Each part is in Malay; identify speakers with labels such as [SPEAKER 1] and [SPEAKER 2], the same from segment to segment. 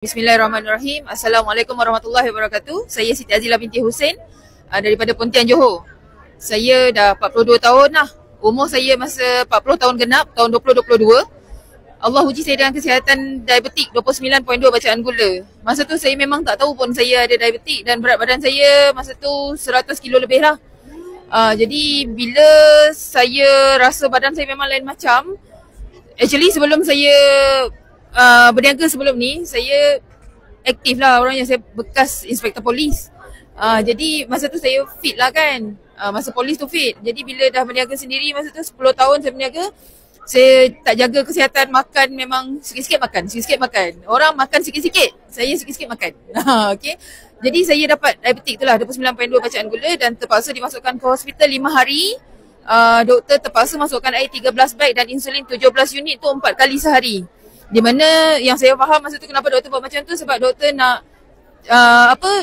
[SPEAKER 1] Bismillahirrahmanirrahim. Assalamualaikum warahmatullahi wabarakatuh. Saya Siti Azila binti Hussein daripada Pontian, Johor. Saya dah 42 tahun lah. Umur saya masa 40 tahun genap tahun 2022. Allah uji saya dengan kesihatan diabetik 29.2 bacaan gula. Masa tu saya memang tak tahu pun saya ada diabetik dan berat badan saya masa tu 100 kilo lebih lah. Jadi bila saya rasa badan saya memang lain macam, actually sebelum saya berniaga sebelum ni, saya aktif lah orangnya, saya bekas inspektor polis. Jadi masa tu saya fit lah kan, masa polis tu fit. Jadi bila dah berniaga sendiri masa tu 10 tahun saya berniaga, saya tak jaga kesihatan, makan memang sikit-sikit makan. Orang makan sikit-sikit, saya sikit-sikit makan. Okay. Jadi saya dapat diabetik tu lah, 29.2 bacaan gula dan terpaksa dimasukkan ke hospital 5 hari. Doktor terpaksa masukkan air 13 beg dan insulin 17 unit tu 4 kali sehari. Di mana yang saya faham masa tu kenapa doktor buat macam tu, sebab doktor nak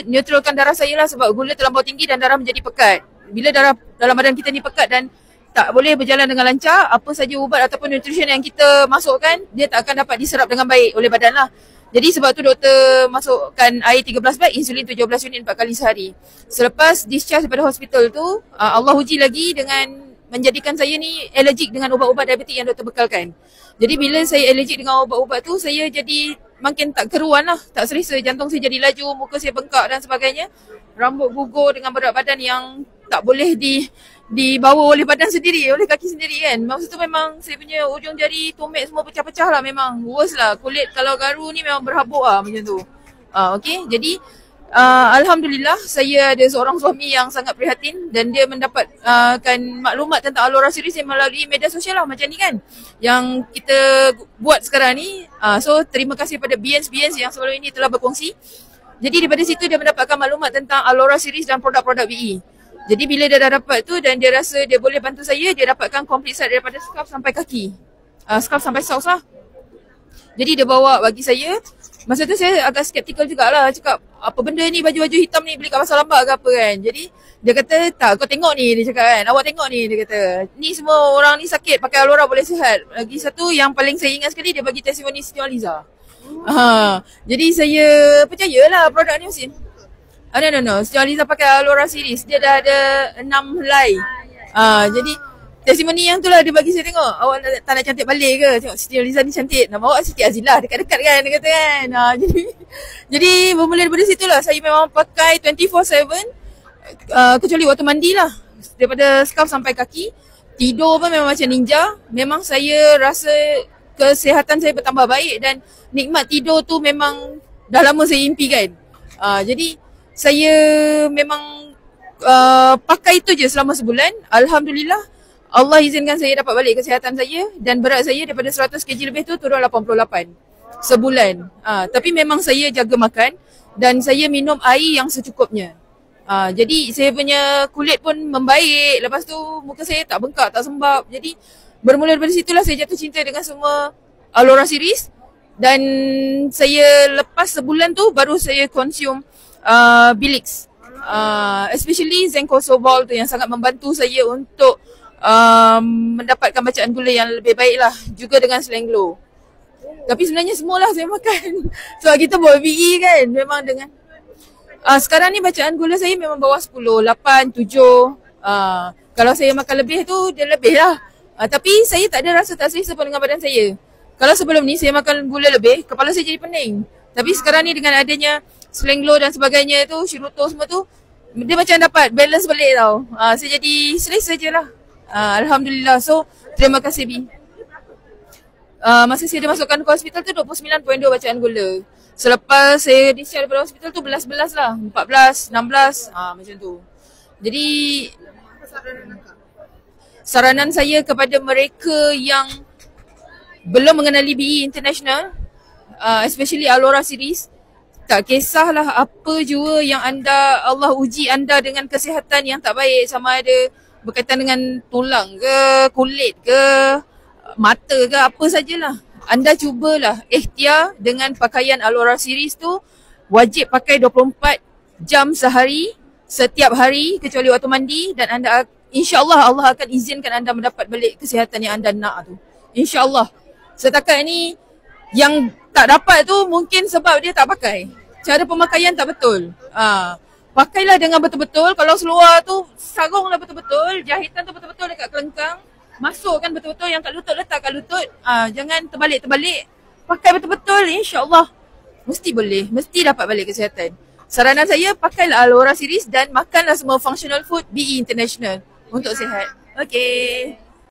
[SPEAKER 1] neutralkan darah saya lah, sebab gula terlampau tinggi dan darah menjadi pekat. Bila darah dalam badan kita ni pekat dan tak boleh berjalan dengan lancar, apa saja ubat ataupun nutrition yang kita masukkan, dia tak akan dapat diserap dengan baik oleh badan lah. Jadi sebab tu doktor masukkan air 13 beg, insulin 17 unit 4 kali sehari. Selepas discharge daripada hospital tu, Allah uji lagi dengan menjadikan saya ni allergic dengan ubat-ubat diabetik yang doktor bekalkan. Jadi bila saya allergic dengan ubat-ubat tu, saya jadi makin tak keruan lah, tak selesa, jantung saya jadi laju, muka saya bengkak dan sebagainya. Rambut gugur dengan berat badan yang tak boleh dibawa oleh badan sendiri, oleh kaki sendiri kan. Masa tu memang saya punya ujung jari, tumit semua pecah-pecah lah, memang worse lah. Kulit kalau garu ni memang berhabuk lah macam tu. Okay, jadi Alhamdulillah saya ada seorang suami yang sangat prihatin dan dia mendapatkan maklumat tentang Alora Series melalui media sosial lah macam ni kan, yang kita buat sekarang ni. So terima kasih pada BNs yang sebelum ini telah berkongsi. Jadi daripada situ dia mendapatkan maklumat tentang Alora Series dan produk-produk BE. Jadi bila dia dah dapat tu dan dia rasa dia boleh bantu saya, dia dapatkan complete set daripada scarf sampai kaki, scarf sampai socks lah. Jadi dia bawa bagi saya. Masa tu saya agak skeptikal jugalah, cakap apa benda ni, baju-baju hitam ni beli kat pasar lambat ke apa kan. Jadi dia kata tak, kau tengok ni, dia cakap kan, awak tengok ni, dia kata ni semua orang ni sakit pakai Alora boleh sihat. Lagi satu yang paling saya ingat sekali, dia bagi testimoni Siti Aliza. Jadi saya percayalah produk ni mesin. No. Siti Aliza pakai Alora Series, dia dah ada 6 helai. Jadi testimoni yang tu lah dia bagi saya tengok. Awak tak nak cantik balik ke? Tengok Siti Aliza ni cantik. Nama awak Siti Azila, dekat-dekat kan dia kata kan. Jadi bermula daripada situ lah saya memang pakai 24/7, kecuali waktu mandi lah. Daripada scarf sampai kaki. Tidur pun memang macam ninja. Memang saya rasa kesihatan saya bertambah baik dan nikmat tidur tu memang dah lama saya impikan. Jadi saya memang pakai itu je selama sebulan. Alhamdulillah Allah izinkan saya dapat balik kesihatan saya dan berat saya daripada 100 kg lebih tu turun 88 sebulan. Tapi memang saya jaga makan dan saya minum air yang secukupnya. Jadi saya punya kulit pun membaik. Lepas tu muka saya tak bengkak, tak sembab. Jadi bermula daripada situlah saya jatuh cinta dengan semua Alora Series. Dan saya lepas sebulan tu baru saya consume Bilix. Especially Zencosobal tu yang sangat membantu saya untuk mendapatkan bacaan gula yang lebih baik lah, juga dengan Slanglo. Tapi sebenarnya semualah saya makan. Sebab kita buat VE kan, memang dengan sekarang ni bacaan gula saya memang bawah 10, 8, 7. Kalau saya makan lebih tu, dia lebih lah. Tapi saya tak ada rasa tak selesa pun dengan badan saya. Kalau sebelum ni saya makan gula lebih, kepala saya jadi pening. Tapi sekarang ni dengan adanya Slanglo dan sebagainya tu, Shiruto semua tu, dia macam dapat balance balik tau. Saya jadi selesa je lah. Alhamdulillah. So terima kasih Bi. Masa saya dimasukkan ke hospital tu 29.2 bacaan gula. Selepas saya discharge daripada hospital tu belas-belas lah, 14, 16, macam tu. Jadi saranan saya kepada mereka yang belum mengenali BE International, especially Alora Series, tak kisahlah apa jua yang Allah uji anda dengan kesihatan yang tak baik, sama ada berkaitan dengan tulang ke, kulit ke, mata ke, apa sajalah. Anda cubalah ikhtiar dengan pakaian Alora Series tu. Wajib pakai 24 jam sehari, setiap hari kecuali waktu mandi. Dan anda, insyaAllah Allah akan izinkan anda mendapat balik kesihatan yang anda nak tu. InsyaAllah. Setakat ni Yang tak dapat tu mungkin sebab dia tak pakai. Cara pemakaian tak betul. Pakailah dengan betul-betul. Kalau seluar tu sarunglah betul-betul. Jahitan tu betul-betul dekat kelengkang. Masukkan betul-betul, yang kat lutut letak kat lutut. Jangan terbalik-terbalik. Pakai betul-betul, insya-Allah mesti boleh. Mesti dapat balik kesihatan. Saranan saya, pakailah Alora series dan makanlah semua functional food BE International untuk sihat. Okay.